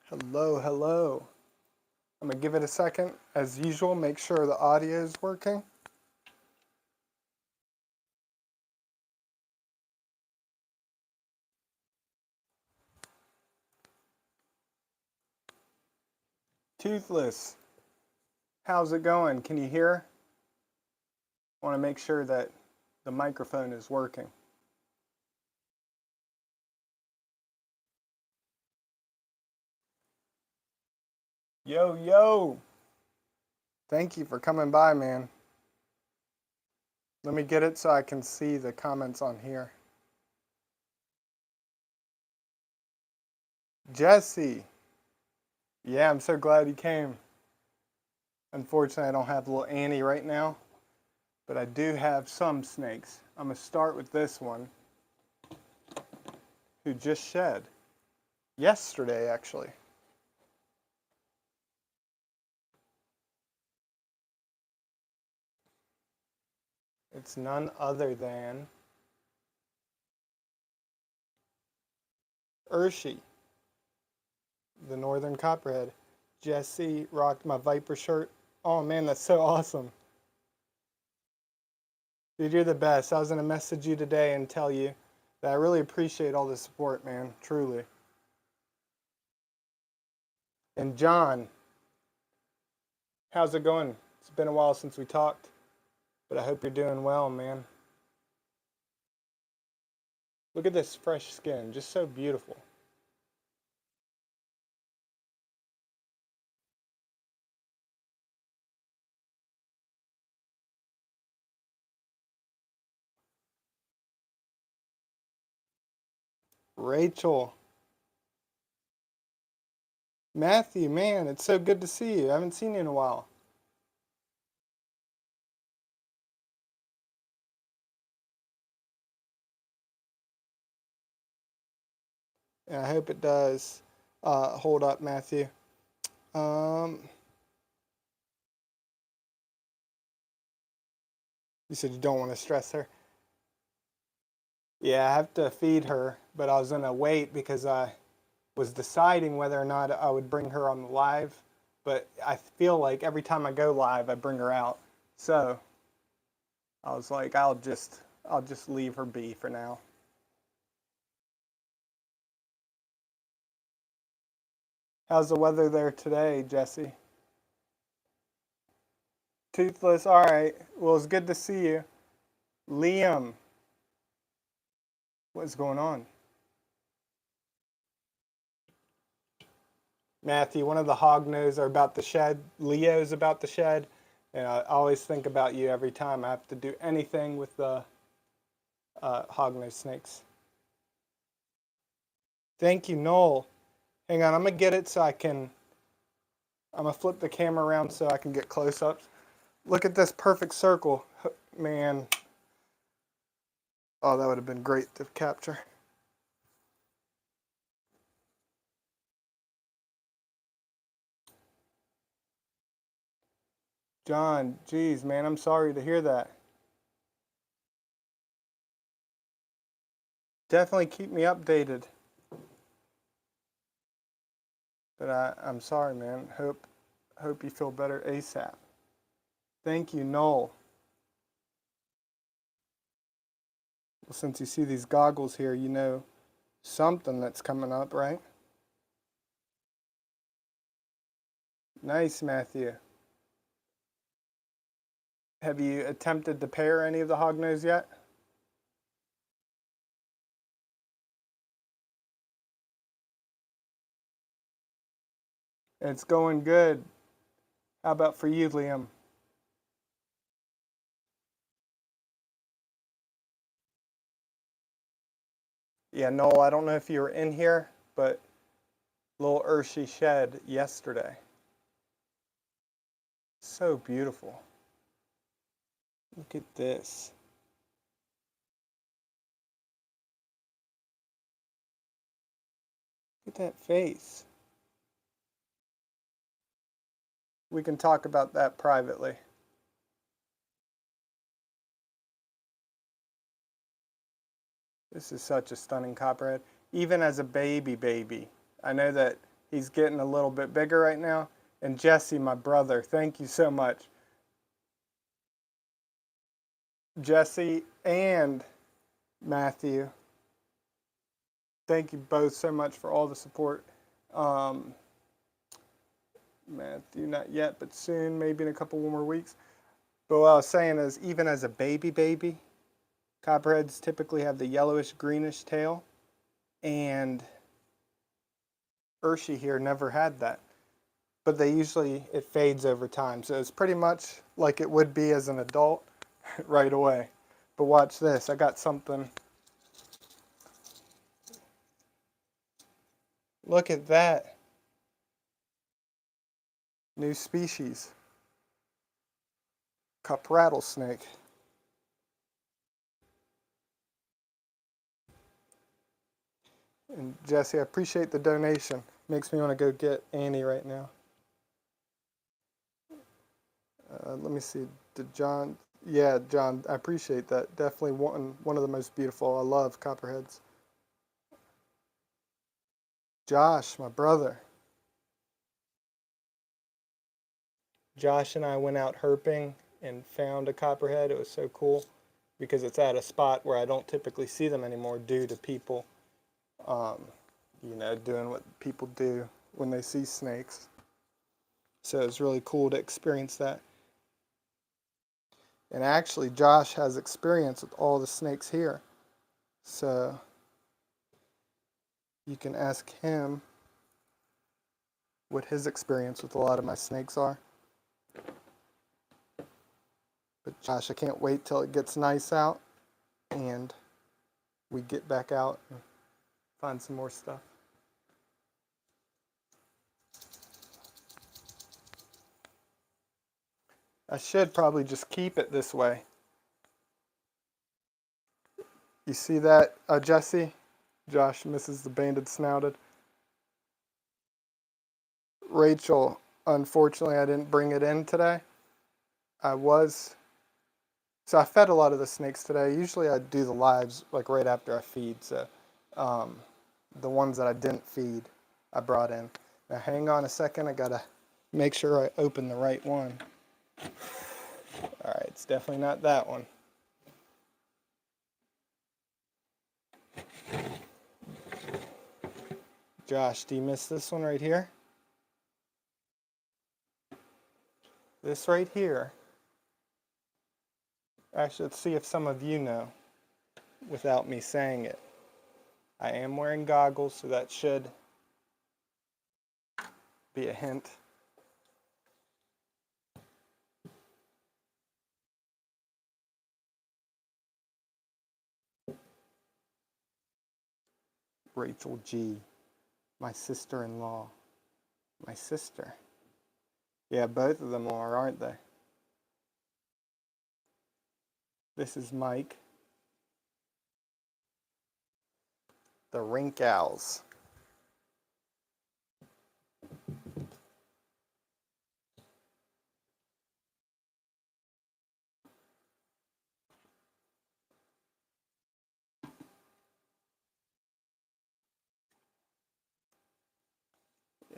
Hello, hello. I'm gonna give it a second. As usual, make sure the audio is working. Toothless, how's it going? Can you hear? I want to make sure that the microphone is working. Yo, yo. Thank you for coming by, man. Let me get it so I can see the comments on here. Jesse. Yeah, I'm so glad you came. Unfortunately, I don't have little Annie right now, but I do have some snakes. I'm going to start with this one, who just shed. Yesterday, actually. It's none other than Urshi, the northern copperhead. Jesse rocked my Viper shirt. Oh man, that's so awesome. Dude, you're the best. I was going to message you today and tell you that I really appreciate all the support, man. Truly. And John, how's it going? It's been a while since we talked, but I hope you're doing well, man. Look at this fresh skin, just so beautiful. Rachel. Matthew, man, it's so good to see you. I haven't seen you in a while. And I hope it does hold up, Matthew. You said you don't want to stress her. Yeah, I have to feed her, but I was going to wait because I was deciding whether or not I would bring her on the live. But I feel like every time I go live, I bring her out. So I was like, I'll just leave her be for now. How's the weather there today, Jesse? Toothless, all right. Well, it's good to see you. Liam, what's going on? Matthew, one of the hognose are about to shed. Leo's about to shed. And I always think about you every time I have to do anything with the hognose snakes. Thank you, Noel. Hang on, I'm going to get it so I'm going to flip the camera around so I can get close-ups. Look at this perfect circle. Man. Oh, that would have been great to capture. John, geez, man, I'm sorry to hear that. Definitely keep me updated. But I'm sorry, man. Hope you feel better ASAP. Thank you, Noel. Well, since you see these goggles here, you know something that's coming up, right? Nice, Matthew. Have you attempted to pair any of the hognose yet? It's going good. How about for you, Liam? Yeah, Noel, I don't know if you were in here, but little Urshi shed yesterday. So beautiful. Look at this. Look at that face. We can talk about that privately. This is such a stunning copperhead. Even as a baby. I know that He's getting a little bit bigger right now. And Jesse, my brother, thank you so much. Jesse and Matthew, thank you both so much for all the support. Matthew, not yet, but soon, maybe in a couple more weeks. But what I was saying is, even as a baby, copperheads typically have the yellowish greenish tail, and Urshi here never had that. But it fades over time. So it's pretty much like it would be as an adult right away. But watch this, I got something. Look at that. New species. Cup rattlesnake. And Jesse, I appreciate the donation. Makes me want to go get Annie right now. Let me see. Did John? Yeah, John, I appreciate that. Definitely one of the most beautiful. I love copperheads. Josh, my brother. Josh and I went out herping and found a copperhead. It was so cool because it's at a spot where I don't typically see them anymore due to people, doing what people do when they see snakes. So it's really cool to experience that. And actually, Josh has experience with all the snakes here. So you can ask him what his experience with a lot of my snakes are. But Josh, I can't wait till it gets nice out and we get back out and find some more stuff. I should probably just keep it this way. You see that, Jesse? Josh misses the banded snouted. Rachel, unfortunately, I didn't bring it in today. So I fed a lot of the snakes today. Usually I do the lives like right after I feed. So the ones that I didn't feed, I brought in. Now hang on a second. I gotta make sure I open the right one. All right, it's definitely not that one. Josh, do you miss this one right here? This right here. Actually, let's see if some of you know without me saying it. I am wearing goggles, so that should be a hint. Rachel G, my sister-in-law. My sister. Yeah, both of them are, aren't they? This is Mike. The rink owls.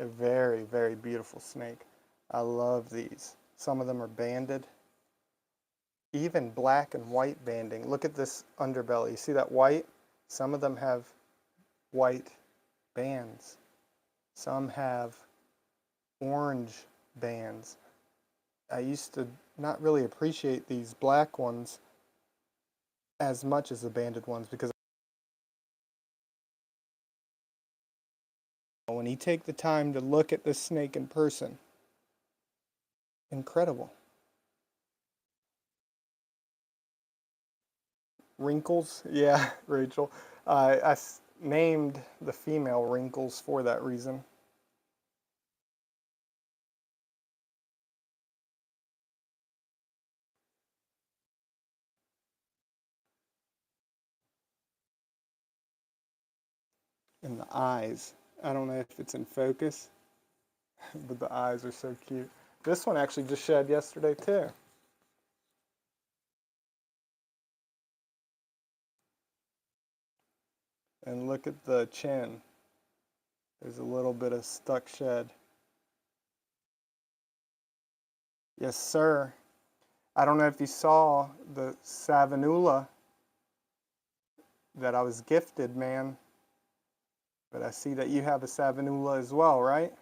A very, very beautiful snake. I love these. Some of them are banded. Even black and white banding. Look at this underbelly. You see that white? Some of them have white bands. Some have orange bands. I used to not really appreciate these black ones as much as the banded ones because when you take the time to look at this snake in person, incredible. Wrinkles? Yeah, Rachel. I named the female Wrinkles for that reason. And the eyes. I don't know if it's in focus, but the eyes are so cute. This one actually just shed yesterday too. And look at the chin. There's a little bit of stuck shed. Yes, sir. I don't know if you saw the Savanula that I was gifted, man. But I see that you have a Savanula as well, right?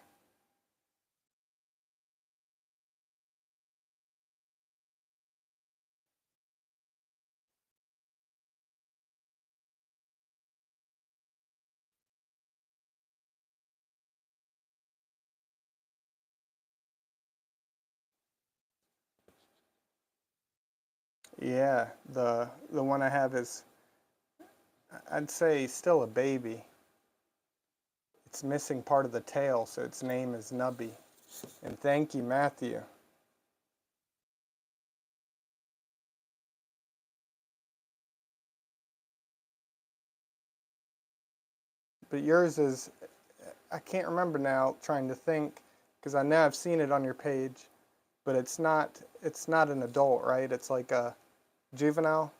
Yeah, the one I have is, I'd say, still a baby. It's missing part of the tail, so its name is Nubby. And thank you, Matthew. But yours is, I can't remember now, trying to think, because I know I've seen it on your page, but it's not an adult, right? It's like a juvenile.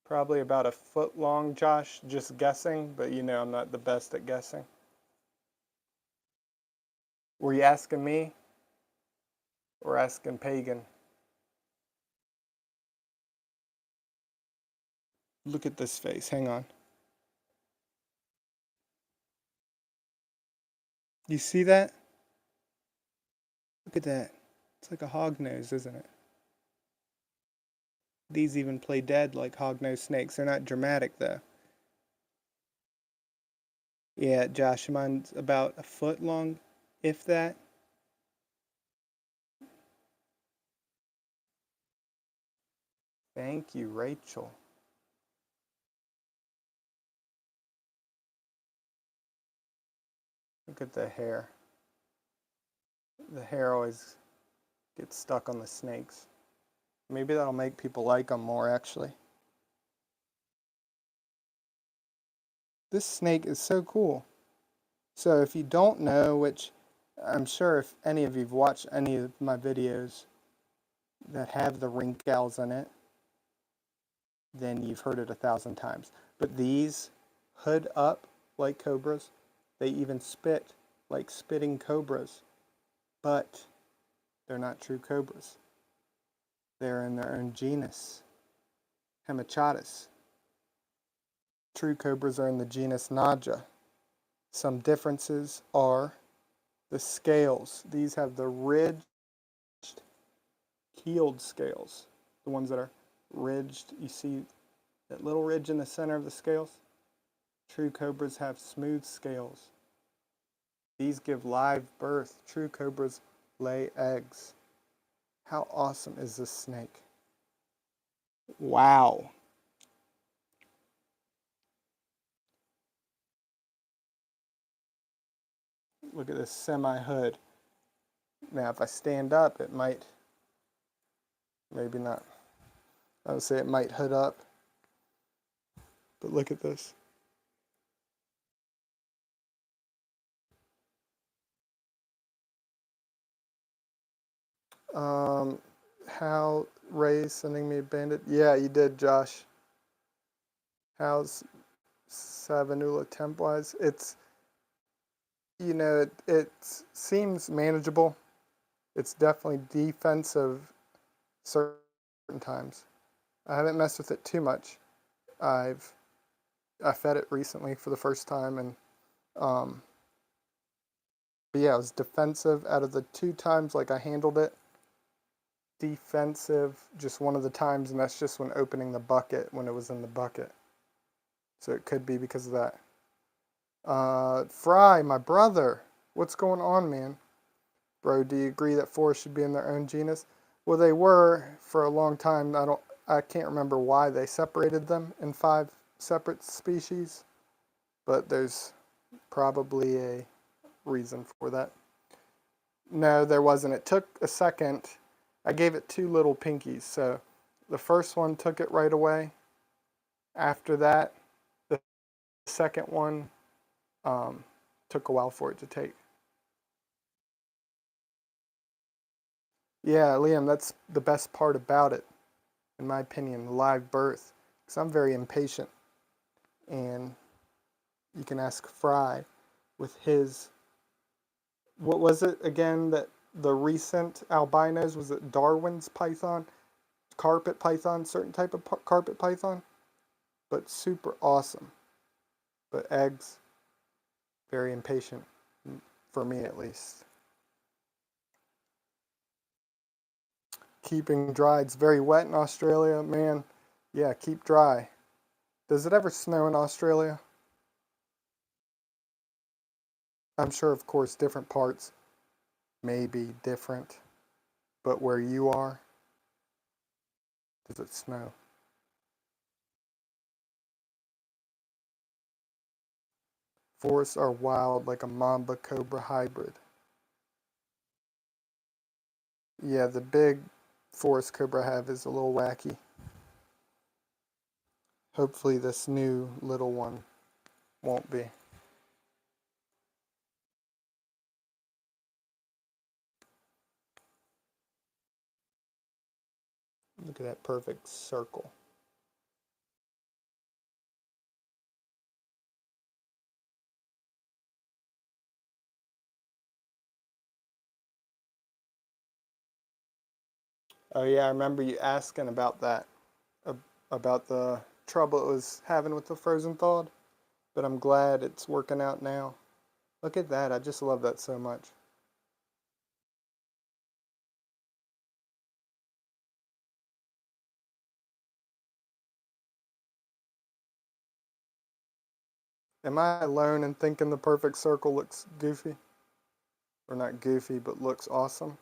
Probably about a foot long, Josh, just guessing, but you know I'm not the best at guessing. Were you asking me or asking Pagan? Look at this face, hang on. You see that? Look at that. It's like a hognose, isn't it? These even play dead like hognose snakes. They're not dramatic though. Yeah, Josh, mine's about a foot long, if that. Thank you, Rachel. Look at the hair. The hair always gets stuck on the snakes. Maybe that'll make people like them more, actually. This snake is so cool. So if you don't know, which I'm sure if any of you've watched any of my videos that have the wrinkles in it, then you've heard it 1,000 times. But these hood up like cobras. They even spit like spitting cobras. But they're not true cobras. They're in their own genus, Hemachatus. True cobras are in the genus Naja. Some differences are the scales. These have the ridged, keeled scales. The ones that are ridged, you see that little ridge in the center of the scales? True cobras have smooth scales. These give live birth. True cobras lay eggs. How awesome is this snake? Wow. Look at this semi-hood. Now, if I stand up, it might, maybe not. I would say it might hood up. But look at this. How Ray's sending me a bandit? Yeah, you did, Josh. How's Savanula temp-wise? It's, you know, it seems manageable. It's definitely defensive certain times. I haven't messed with it too much. I fed it recently for the first time, and but yeah, it was defensive out of the 2 times like I handled it. Defensive just one of the times, and that's just when opening the bucket, when it was in the bucket. So it could be because of that. Fry, my brother, what's going on, man? Bro, do you agree that 4 should be in their own genus? Well, they were for a long time. I can't remember why they separated them in 5 separate species, but there's probably a reason for that. No, there wasn't. It took a second. I gave it 2 little pinkies, so the first one took it right away. After that, the second one took a while for it to take. Yeah, Liam, that's the best part about it, in my opinion, live birth. Because I'm very impatient. And you can ask Fry with his, what was it again that the recent albinos, was it Darwin's python? Carpet python, certain type of carpet python? But super awesome. But eggs, very impatient, for me at least. Keeping dry, it's very wet in Australia, man. Yeah, keep dry. Does it ever snow in Australia? I'm sure, of course, different parts may be different, but where you are, does it snow? Forests are wild like a mamba cobra hybrid. Yeah, the big forest cobra I have is a little wacky. Hopefully this new little one won't be. Look at that perfect circle. Oh yeah, I remember you asking about that, about the trouble it was having with the frozen thawed, but I'm glad it's working out now. Look at that, I just love that so much. Am I alone in thinking the perfect circle looks goofy? Or not goofy, but looks awesome?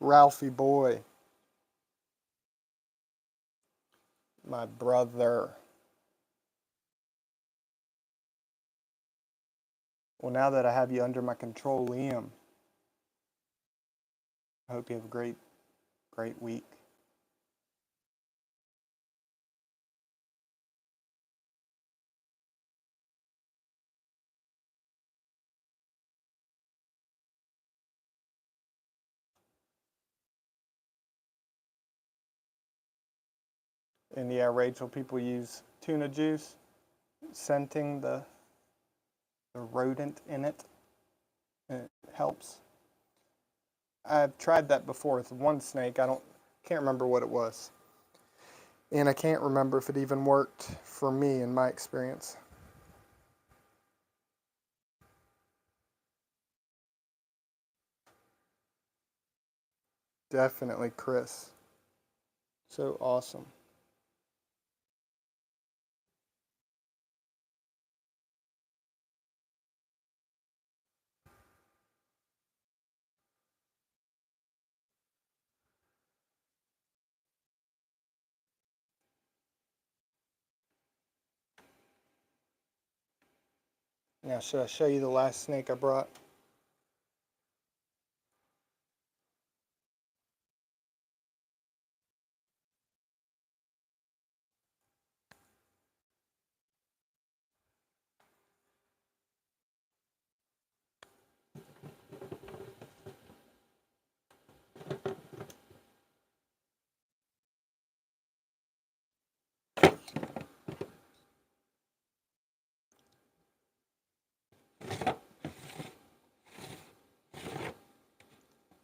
Ralphie boy, my brother. Well, now that I have you under my control, Liam, I hope you have a great week. And yeah, Rachel, people use tuna juice, scenting the rodent in it, and it helps. I've tried that before with one snake. Can't remember what it was. And I can't remember if it even worked for me in my experience. Definitely Chris. So awesome. Now, should I show you the last snake I brought?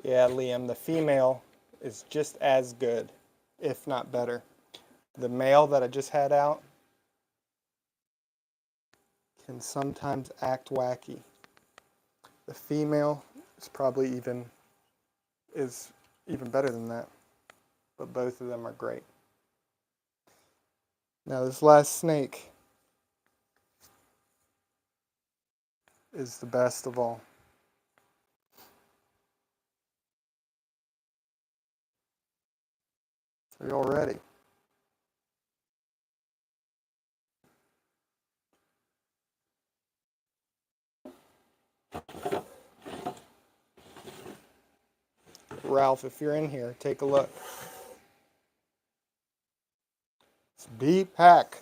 Yeah, Liam, the female is just as good, if not better. The male that I just had out can sometimes act wacky. The female is even better than that, but both of them are great. Now this last snake is the best of all. Are you all ready? Ralph, if you're in here, take a look. It's B-Pack.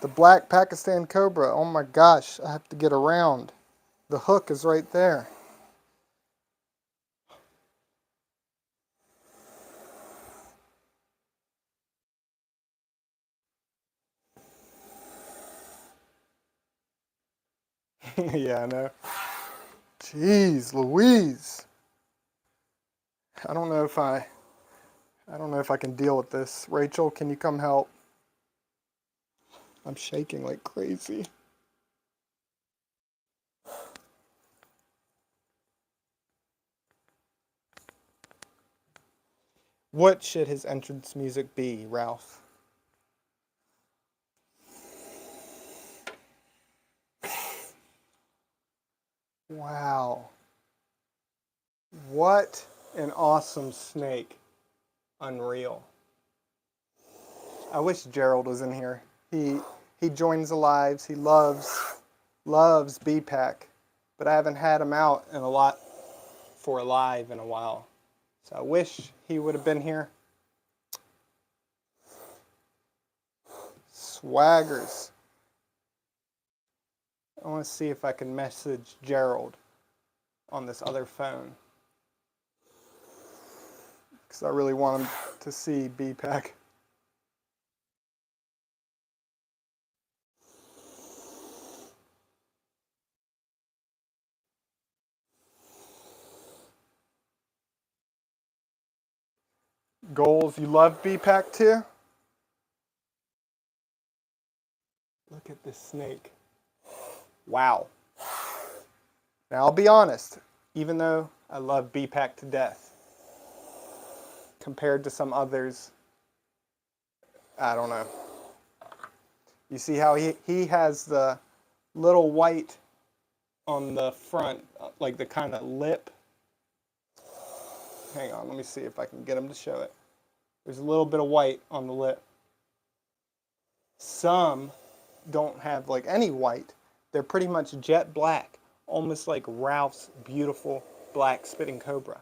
The black Pakistan Cobra. Oh my gosh, I have to get around. The hook is right there. Yeah, I know. Jeez Louise. I don't know if I can deal with this. Rachel, can you come help? I'm shaking like crazy. What should his entrance music be, Ralph? Wow. What an awesome snake. Unreal. I wish Gerald was in here. He joins the lives. He loves B-Pack, but I haven't had him out in a lot for a live in a while. So I wish he would have been here. Swaggers. I want to see if I can message Gerald on this other phone, because I really want him to see B-Pack. Goals, you love B-Pack too? Look at this snake. Wow. Now I'll be honest, even though I love B-Pack to death, compared to some others, I don't know. You see how he has the little white on the front, like the kind of lip. Hang on, let me see if I can get him to show it. There's a little bit of white on the lip. Some don't have like any white. They're pretty much jet black, almost like Ralph's beautiful black spitting cobra.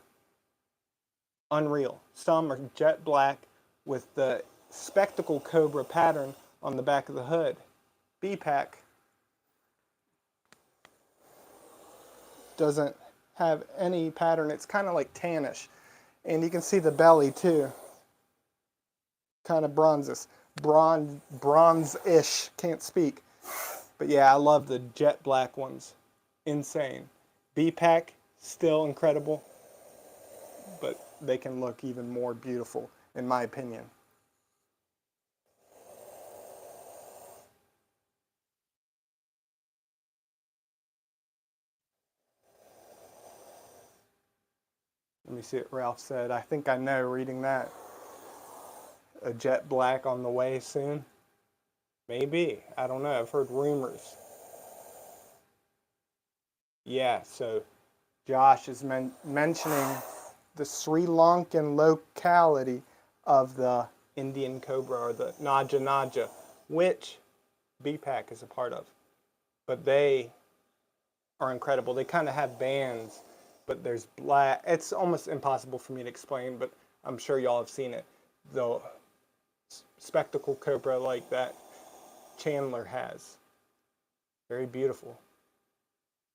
Unreal. Some are jet black with the spectacle cobra pattern on the back of the hood. B-Pack doesn't have any pattern. It's kind of like tannish. And you can see the belly too. Kind of bronze-ish. Can't speak. But yeah, I love the jet black ones. Insane. B-Pack, still incredible. But they can look even more beautiful, in my opinion. Let me see what Ralph said. I think I know reading that. A jet black on the way soon? Maybe. I don't know. I've heard rumors. Yeah, so Josh is mentioning the Sri Lankan locality of the Indian cobra, or the Naja Naja, which B-Pack is a part of. But they are incredible. They kind of have bands, but there's black. It's almost impossible for me to explain, but I'm sure y'all have seen it. The spectacle cobra like that Chandler has. Very beautiful.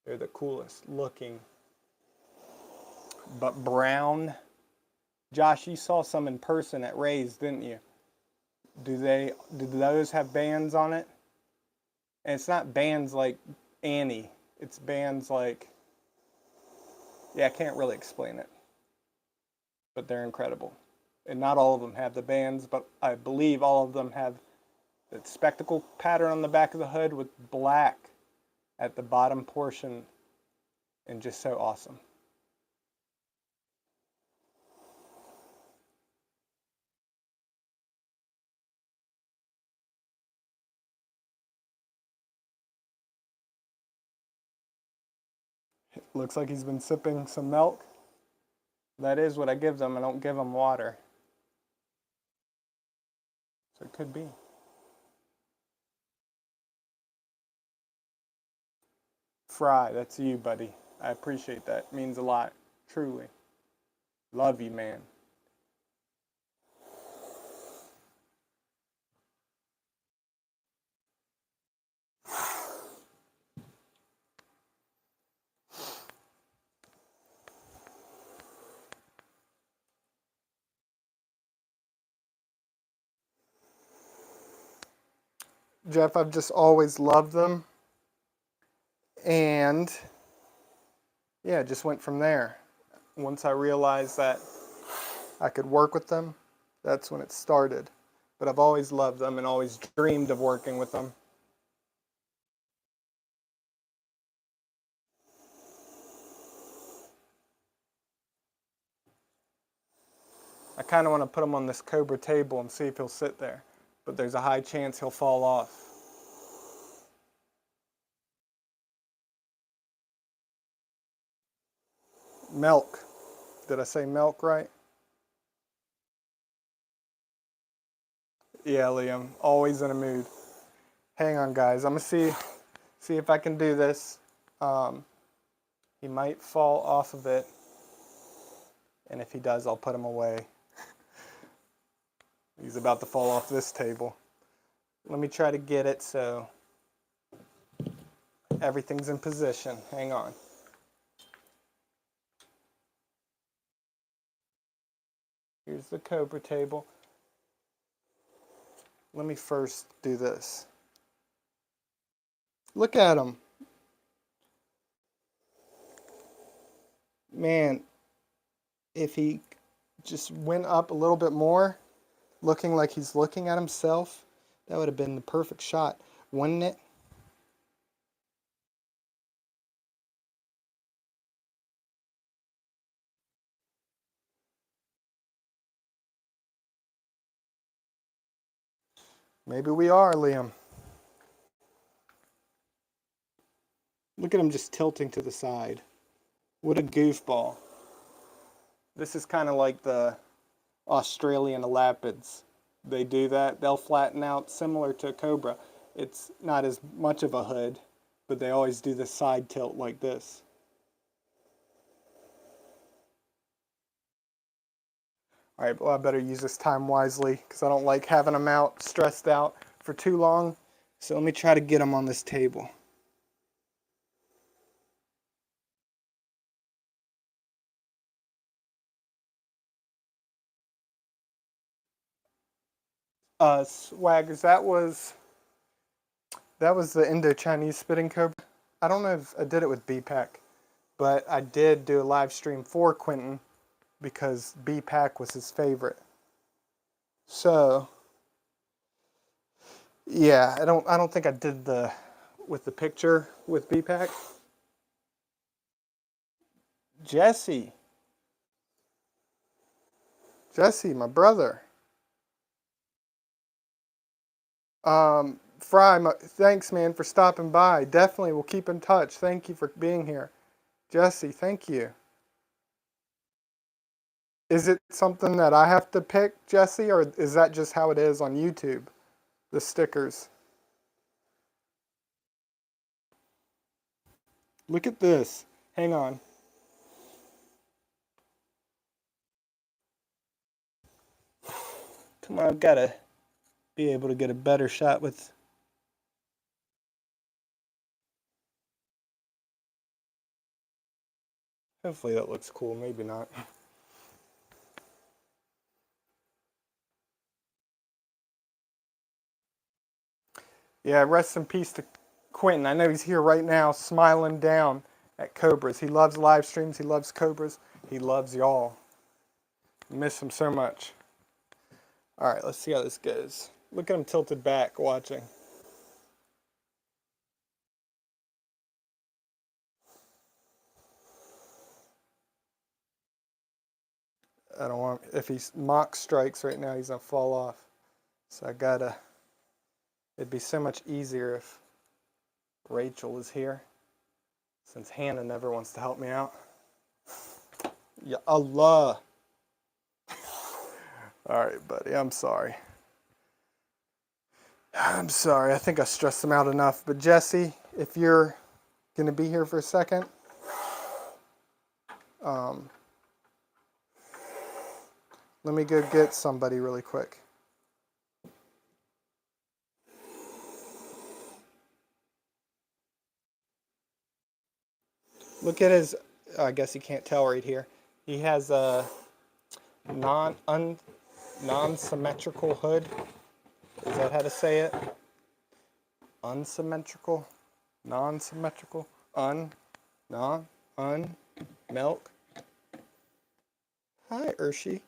They're the coolest looking. But brown. Josh, you saw some in person at Ray's, didn't you? Do those have bands on it? And it's not bands like Annie. It's bands like, yeah, I can't really explain it. But they're incredible. And not all of them have the bands, but I believe all of them have the spectacle pattern on the back of the hood with black at the bottom portion, and just so awesome. It looks like he's been sipping some milk. That is what I give them. I don't give them water. So it could be. Fry, that's you, buddy. I appreciate that. It means a lot. Truly. Love you, man. Jeff, I've just always loved them. And yeah, it just went from there. Once I realized that I could work with them, that's when it started. But I've always loved them and always dreamed of working with them. I kind of want to put him on this Cobra table and see if he'll sit there. But there's a high chance he'll fall off. Milk. Did I say milk right? Yeah, Liam. Always in a mood. Hang on, guys. I'm going to see if I can do this. He might fall off of it. And if he does, I'll put him away. He's about to fall off this table. Let me try to get it so everything's in position. Hang on. Here's the Cobra table. Let me first do this. Look at him. Man, if he just went up a little bit more, looking like he's looking at himself, that would have been the perfect shot, wouldn't it? Maybe we are, Liam. Look at him just tilting to the side. What a goofball. This is kind of like the Australian elapids. They do that. They'll flatten out similar to a cobra. It's not as much of a hood, but they always do the side tilt like this. All right, well, I better use this time wisely because I don't like having them out stressed out for too long. So let me try to get them on this table. Swaggers, that was the Indo-Chinese spitting cobra. I don't know if I did it with B-Pack, but I did do a live stream for Quentin because B-Pack was his favorite. So, yeah, I don't think I did with the picture with B-Pack. Jesse, my brother. Fry, thanks, man, for stopping by. Definitely, we'll keep in touch. Thank you for being here. Jesse, thank you. Is it something that I have to pick, Jesse, or is that just how it is on YouTube, the stickers? Look at this. Hang on. Come on, I've got to be able to get a better shot with... Hopefully that looks cool, maybe not. Yeah, rest in peace to Quentin. I know he's here right now smiling down at Cobras. He loves live streams. He loves Cobras. He loves y'all. Miss him so much. All right, let's see how this goes. Look at him tilted back watching. I don't want, if he mock strikes right now, he's going to fall off. So I gotta, it'd be so much easier if Rachel was here, since Hannah never wants to help me out. Ya Allah. All right, buddy, I'm sorry. I'm sorry, I think I stressed him out enough. But Jesse, if you're gonna be here for a second, Let me go get somebody really quick. Look at his, I guess you can't tell right here. He has a non-symmetrical hood. Is that how to say it? Unsymmetrical? Non-symmetrical? Milk. Hi, Urshi.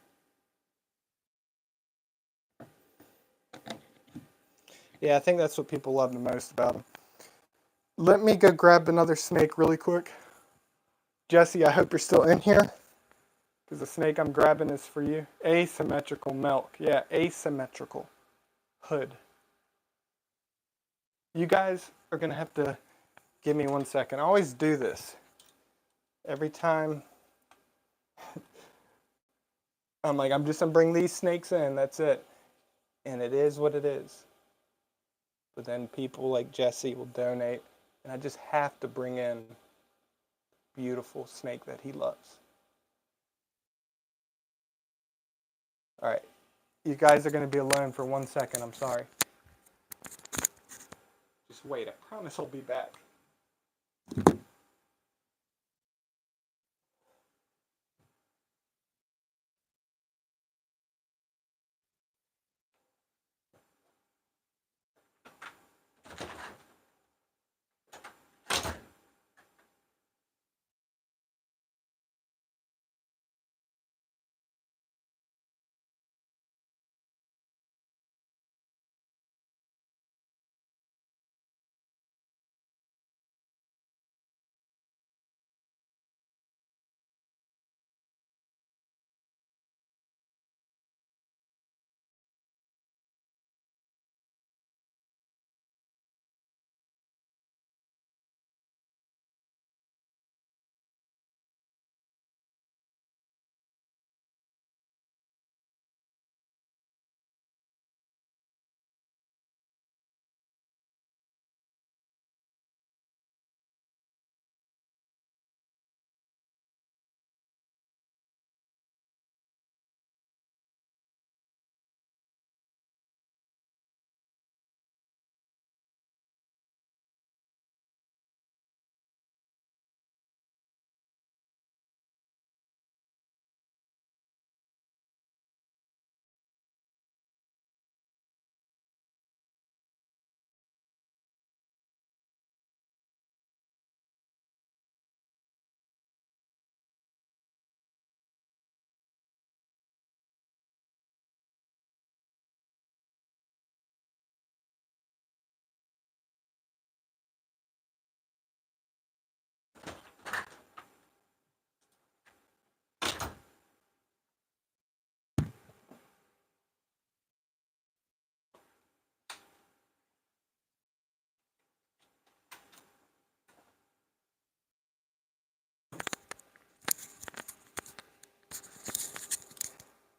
Yeah, I think that's what people love the most about him. Let me go grab another snake really quick. Jesse, I hope you're still in here, because the snake I'm grabbing is for you. Asymmetrical milk. Yeah, asymmetrical hood. You guys are going to have to give me 1 second. I always do this. Every time I'm like, I'm just going to bring these snakes in. That's it. And it is what it is. But then people like Jesse will donate. And I just have to bring in beautiful snake that he loves. All right. You guys are going to be alone for 1 second. I'm sorry. Just wait. I promise I'll be back.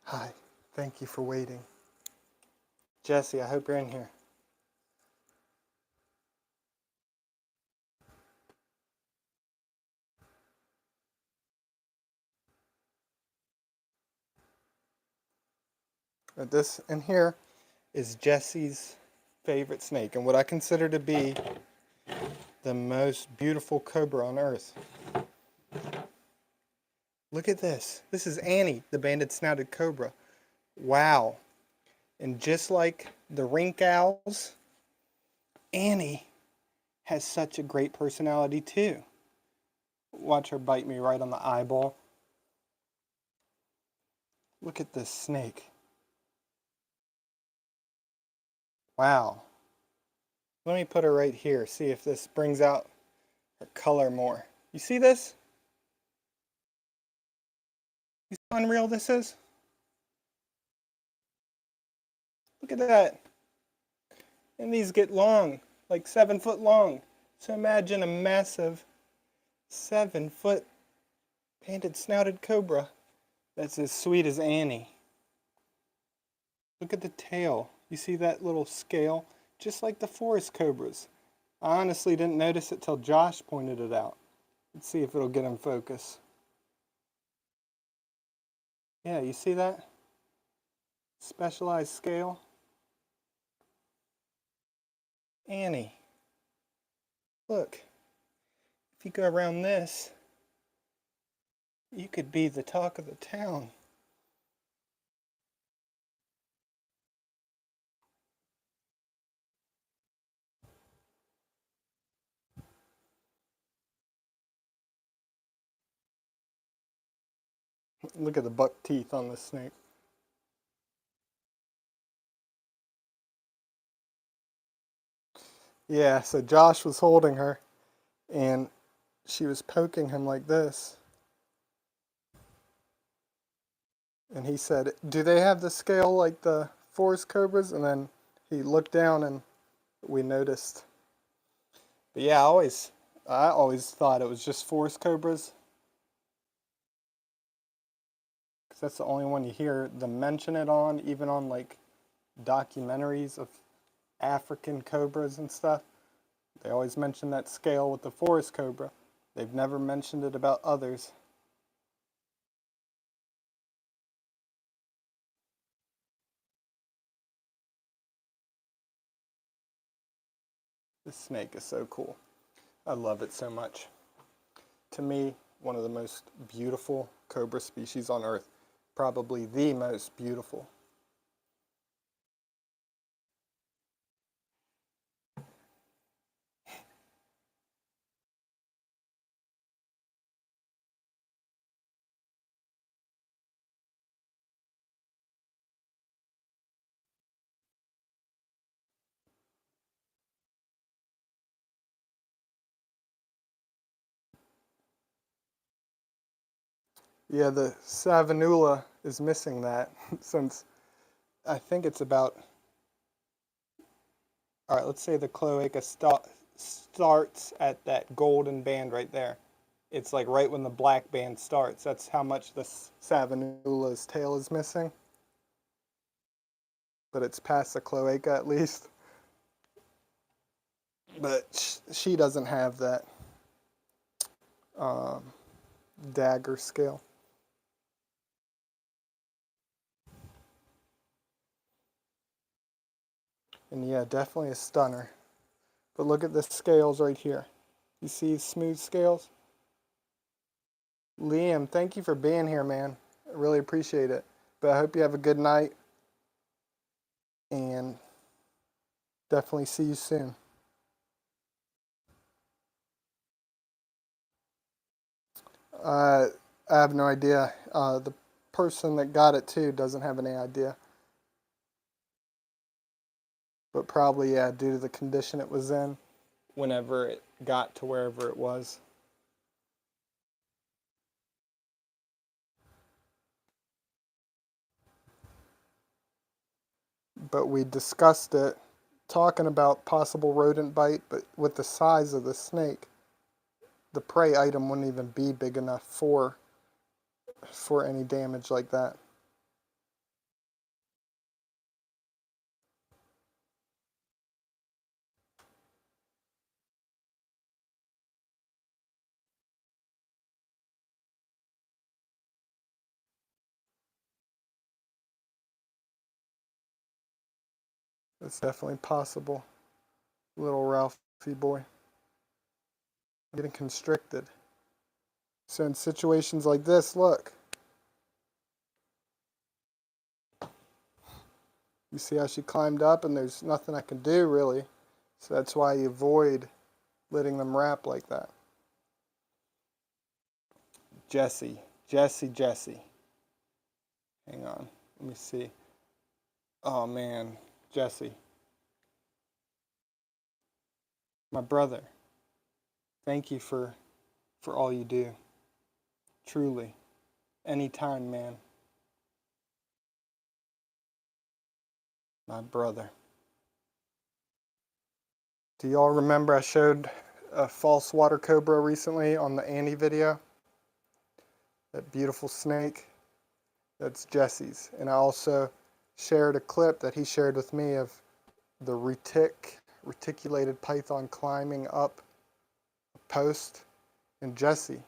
Hi. Thank you for waiting. Jesse, I hope you're in here. But this in here is Jesse's favorite snake, and what I consider to be the most beautiful cobra on earth. Look at this. This is Annie, the banded-snouted cobra. Wow. And just like the rink owls, Annie has such a great personality too. Watch her bite me right on the eyeball. Look at this snake. Wow. Let me put her right here, see if this brings out her color more. You see this? You see how unreal this is? Look at that. And these get long, like 7 foot long. So imagine a massive 7-foot banded snouted cobra that's as sweet as Annie. Look at the tail. You see that little scale? Just like the forest cobras. I honestly didn't notice it till Josh pointed it out. Let's see if it'll get in focus. Yeah, you see that? specialized scale. Annie, look, if you go around this, you could be the talk of the town. Look at the buck teeth on this snake. Yeah, so Josh was holding her, and she was poking him like this. And he said, "Do they have the scale like the forest cobras?" And then he looked down, and we noticed. But yeah, I always thought it was just forest cobras, because that's the only one you hear them mention it on, even on like documentaries of African cobras and stuff. They always mention that scale with the forest cobra. They've never mentioned it about others. This snake is so cool. I love it so much. To me, one of the most beautiful cobra species on Earth. Probably the most beautiful. Yeah, the Savanula is missing that since I think it's about, all right, let's say the cloaca starts at that golden band right there. It's like right when the black band starts. That's how much the Savanula's tail is missing. But it's past the cloaca at least. But she doesn't have that dagger scale. And yeah, definitely a stunner. But look at the scales right here. You see smooth scales? Liam, thank you for being here, man. I really appreciate it. But I hope you have a good night. And definitely see you soon. I have no idea. The person that got it too doesn't have any idea. But probably, yeah, due to the condition it was in whenever it got to wherever it was. But we discussed it, talking about possible rodent bite, but with the size of the snake, the prey item wouldn't even be big enough for any damage like that. It's definitely possible. Little Ralphie boy. Getting constricted. So in situations like this, look. You see how she climbed up and there's nothing I can do really. So that's why you avoid letting them wrap like that. Jesse. Hang on. Let me see. Oh man, Jesse. My brother. Thank you for all you do. Truly. Anytime, man. My brother. Do y'all remember I showed a false water cobra recently on the Annie video? That beautiful snake? That's Jesse's. And I also shared a clip that he shared with me of the reticulated python climbing up a post. And Jesse.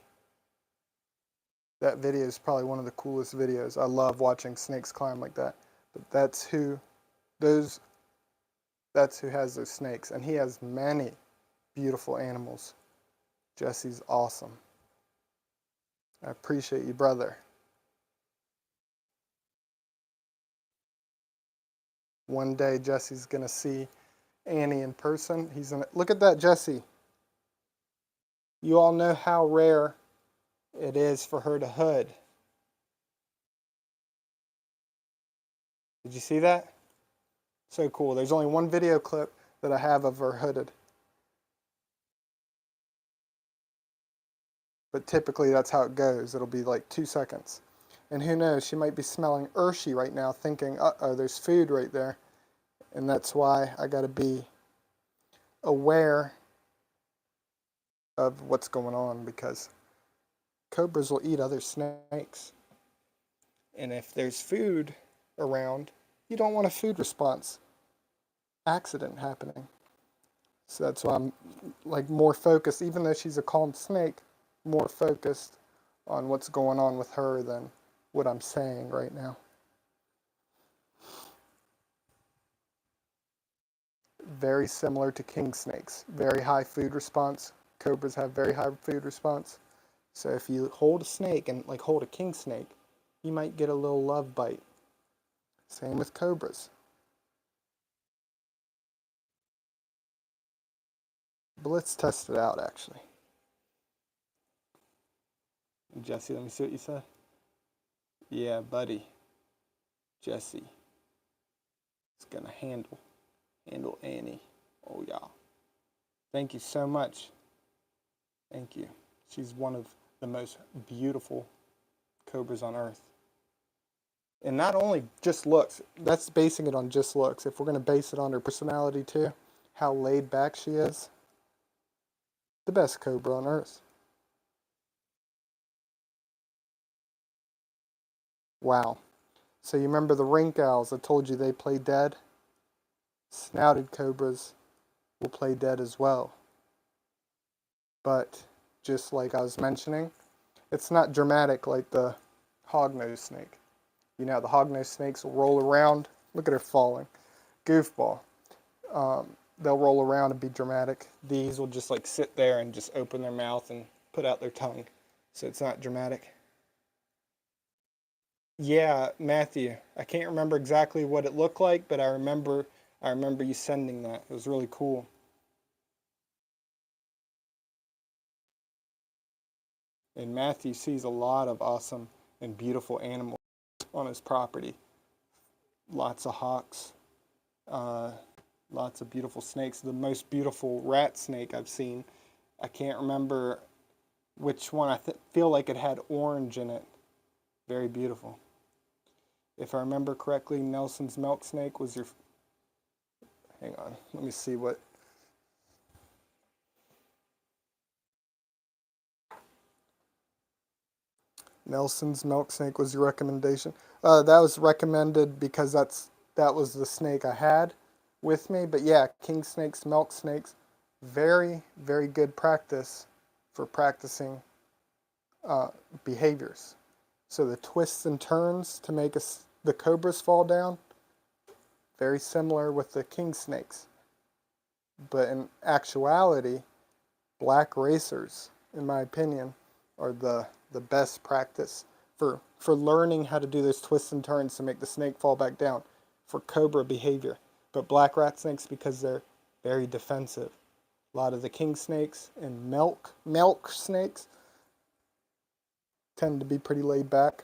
That video is probably one of the coolest videos. I love watching snakes climb like that. But that's who has those snakes, and he has many beautiful animals. Jesse's awesome. I appreciate you, brother. One day Jesse's gonna see Annie in person. He's gonna look at that, Jesse. You all know how rare it is for her to hood. Did you see that? So cool. There's only one video clip that I have of her hooded. But typically that's how it goes. It'll be like 2 seconds. And who knows, she might be smelling Hershey right now thinking, uh-oh, there's food right there. And that's why I gotta be aware of what's going on, because cobras will eat other snakes. And if there's food around, you don't want a food response accident happening. So that's why I'm like more focused, even though she's a calm snake, more focused on what's going on with her than what I'm saying right now. Very similar to king snakes. Very high food response. Cobras have very high food response. So if you hold a snake and like hold a king snake, you might get a little love bite. Same with cobras. But let's test it out actually. Jesse, let me see what you said. Yeah, buddy. Jesse is gonna handle Annie. Oh yeah. Thank you so much. Thank you. She's one of the most beautiful cobras on earth. And not only just looks, that's basing it on just looks. If we're going to base it on her personality too, how laid back she is, the best cobra on earth. Wow. So you remember the rink owls? I told you they play dead? Snouted cobras will play dead as well. But just like I was mentioning, it's not dramatic like the hognose snake. You know, the hognose snakes will roll around. Look at her falling. Goofball. They'll roll around and be dramatic. These will just like sit there and just open their mouth and put out their tongue. So it's not dramatic. Yeah, Matthew. I can't remember exactly what it looked like, but I remember you sending that. It was really cool. And Matthew sees a lot of awesome and beautiful animals on his property. Lots of hawks, lots of beautiful snakes. The most beautiful rat snake I've seen, I can't remember which one. I feel like it had orange in it. Very beautiful. If I remember correctly, Nelson's milk snake was your... Hang on, let me see what... Nelson's milk snake was your recommendation. That was recommended because that was the snake I had with me. But yeah, king snakes, milk snakes, very, very good practice for practicing behaviors. So the twists and turns to make the cobras fall down, very similar with the king snakes. But in actuality, black racers, in my opinion, are the best practice for learning how to do those twists and turns to make the snake fall back down for cobra behavior. But black rat snakes, because they're very defensive. A lot of the king snakes and milk snakes tend to be pretty laid back.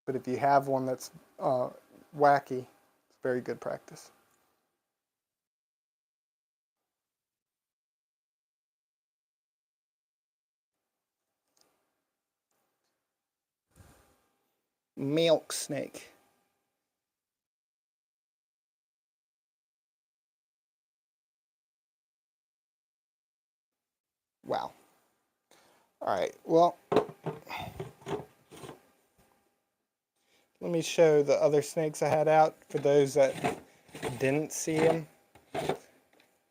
But if you have one that's wacky, it's very good practice. Milk snake. Wow. All right, well, let me show the other snakes I had out for those that didn't see them.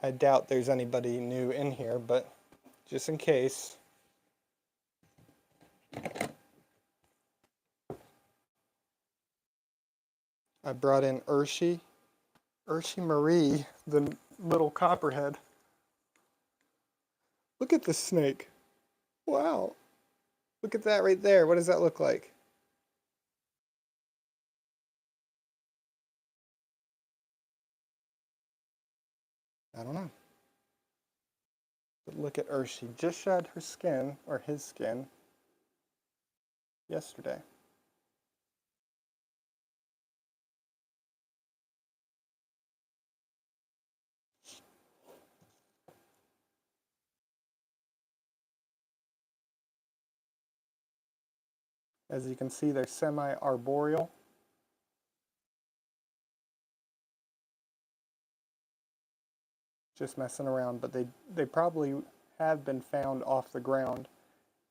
I doubt there's anybody new in here, but just in case. I brought in Urshi Marie, the little copperhead. Look at this snake. Wow. Look at that right there. What does that look like? I don't know. But look at Urshi. Just shed her skin, or his skin, yesterday. As you can see, they're semi-arboreal. Just messing around, but they probably have been found off the ground,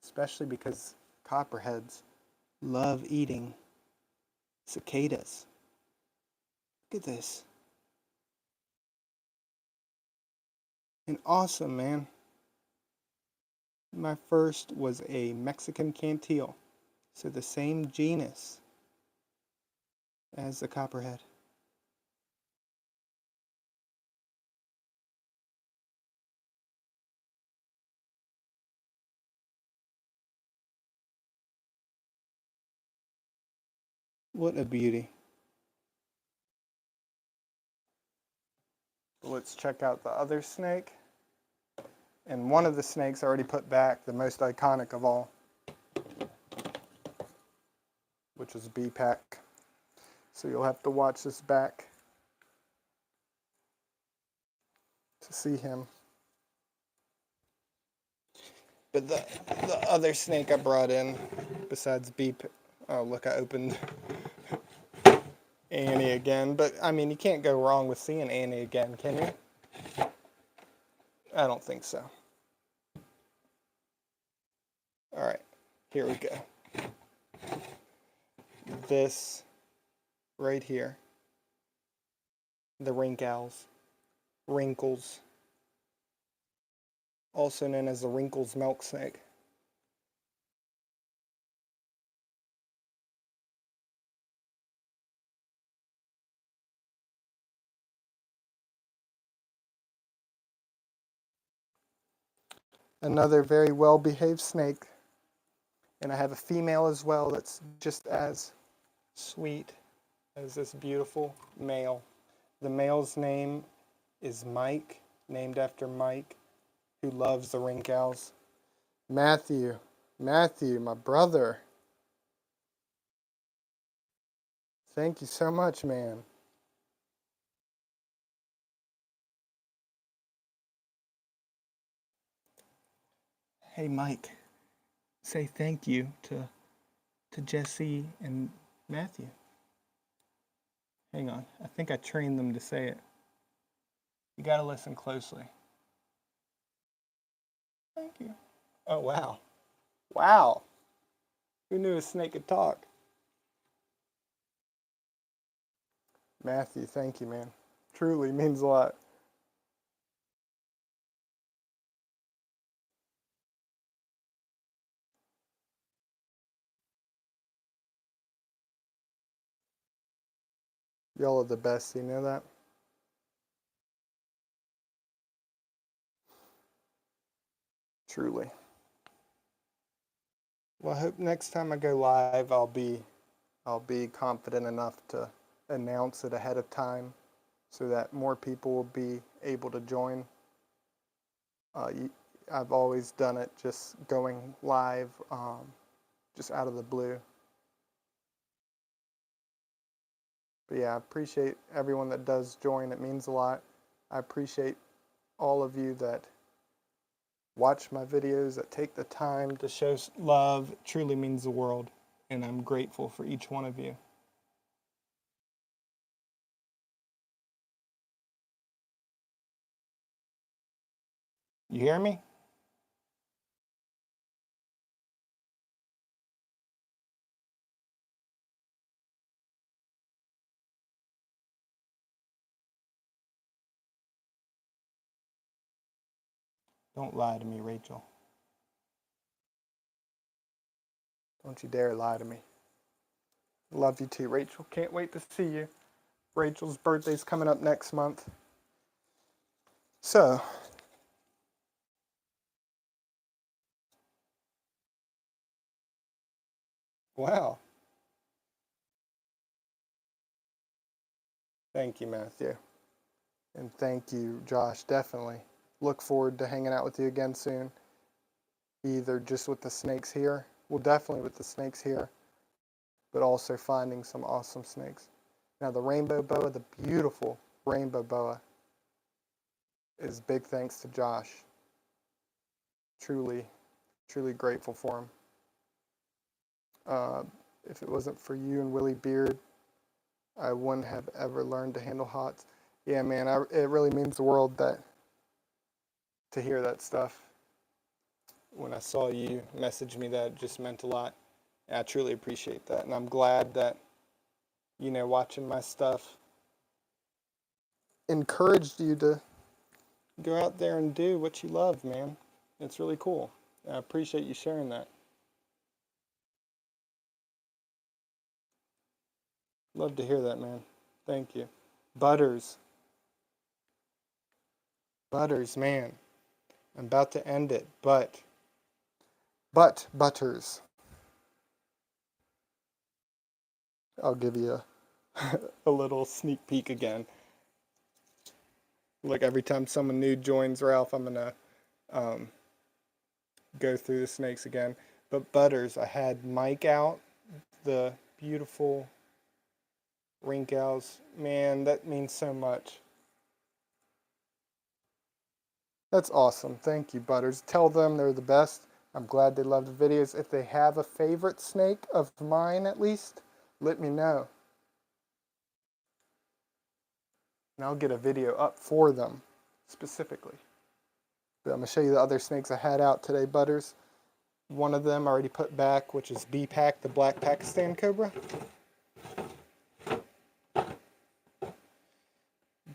especially because copperheads love eating cicadas. Look at this. And awesome, man. My first was a Mexican cantil, so the same genus as the copperhead. What a beauty. Let's check out the other snake. And one of the snakes I already put back, the most iconic of all, which is B-Pack. So you'll have to watch this back to see him. But the other snake I brought in, besides B-Pack, oh look, I opened Annie again. But I mean, you can't go wrong with seeing Annie again, can you? I don't think so. Alright, here we go. This right here. The wrinkles, also known as the wrinkles milk snake. Another very well-behaved snake. And I have a female as well that's just as sweet as this beautiful male. The male's name is Mike, named after Mike, who loves the ring cows. Matthew, my brother. Thank you so much, man. Hey, Mike, say thank you to Jesse and Matthew. Hang on, I think I trained them to say it. You gotta listen closely. Thank you. Oh, wow. Wow. Who knew a snake could talk? Matthew, thank you, man. Truly means a lot. Y'all are the best, you know that? Truly. Well, I hope next time I go live, I'll be confident enough to announce it ahead of time so that more people will be able to join. I've always done it just going live, just out of the blue. But yeah, I appreciate everyone that does join. It means a lot. I appreciate all of you that watch my videos, that take the time to show love. It truly means the world, and I'm grateful for each one of you. You hear me? Don't lie to me, Rachel. Don't you dare lie to me. Love you too, Rachel. Can't wait to see you. Rachel's birthday's coming up next month. So, wow. Thank you, Matthew. And thank you, Josh, definitely. Look forward to hanging out with you again soon. Either just with the snakes here, well, definitely with the snakes here, but also finding some awesome snakes. Now, the rainbow boa, the beautiful rainbow boa, is big thanks to Josh. Truly, truly grateful for him. If it wasn't for you and Willie Beard, I wouldn't have ever learned to handle hots. Yeah, man, it really means the world to hear that stuff. When I saw you message me that, it just meant a lot. And I truly appreciate that. And I'm glad that, you know, watching my stuff encouraged you to go out there and do what you love, man. It's really cool. I appreciate you sharing that. Love to hear that, man. Thank you. Butters, man. I'm about to end it, but Butters. I'll give you a little sneak peek again. Like every time someone new joins Ralph, I'm gonna go through the snakes again. But Butters, I had Mike out, the beautiful rink owls. Man, that means so much. That's awesome. Thank you, Butters. Tell them they're the best. I'm glad they love the videos. If they have a favorite snake of mine, at least, let me know. And I'll get a video up for them, specifically. But I'm going to show you the other snakes I had out today, Butters. One of them I already put back, which is B-Pack, the black Pakistan cobra.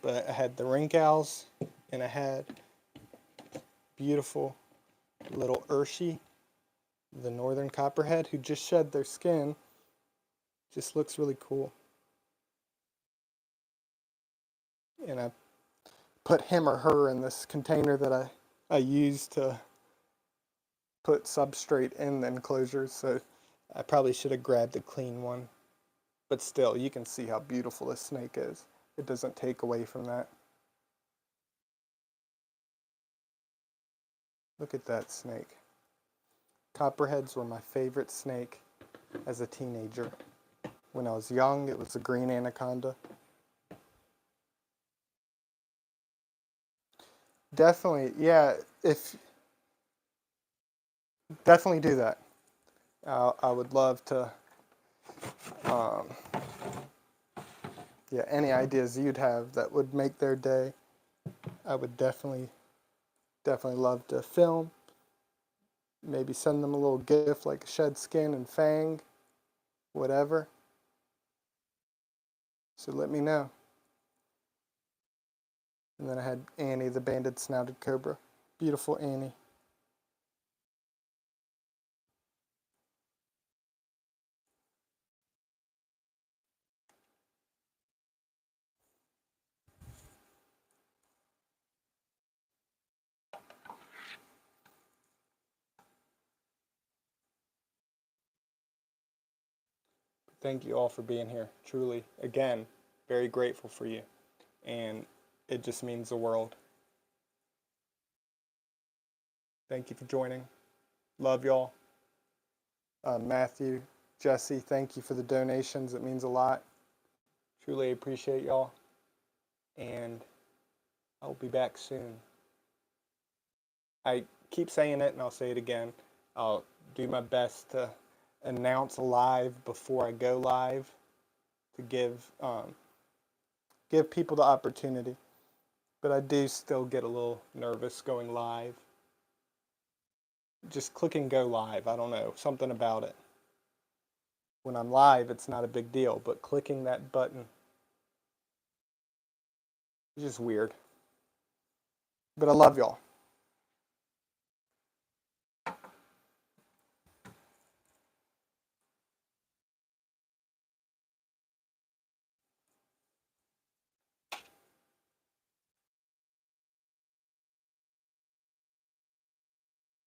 But I had the rink owls, and I had beautiful little Urshi, the northern copperhead, who just shed their skin. Just looks really cool. And I put him or her in this container that I used to put substrate in the enclosures, so I probably should have grabbed a clean one. But still, you can see how beautiful this snake is. It doesn't take away from that. Look at that snake. Copperheads were my favorite snake as a teenager. When I was young, it was a green anaconda. Definitely, yeah, definitely do that. I would love to, yeah, any ideas you'd have that would make their day, I would definitely love to film. Maybe send them a little gift like a shed skin and fang, whatever. So let me know. And then I had Annie, the banded snouted cobra. Beautiful Annie. Thank you all for being here. Truly, again, very grateful for you. And it just means the world. Thank you for joining. Love y'all. Matthew, Jesse, thank you for the donations. It means a lot. Truly appreciate y'all. And I'll be back soon. I keep saying it and I'll say it again. I'll do my best to announce live before I go live to give people the opportunity. But I do still get a little nervous going live. Just clicking go live, I don't know, something about it. When I'm live, it's not a big deal, but clicking that button is just weird. But I love y'all.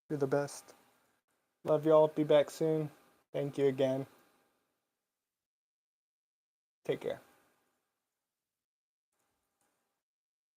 You're the best. Love y'all. Be back soon. Thank you again. Take care.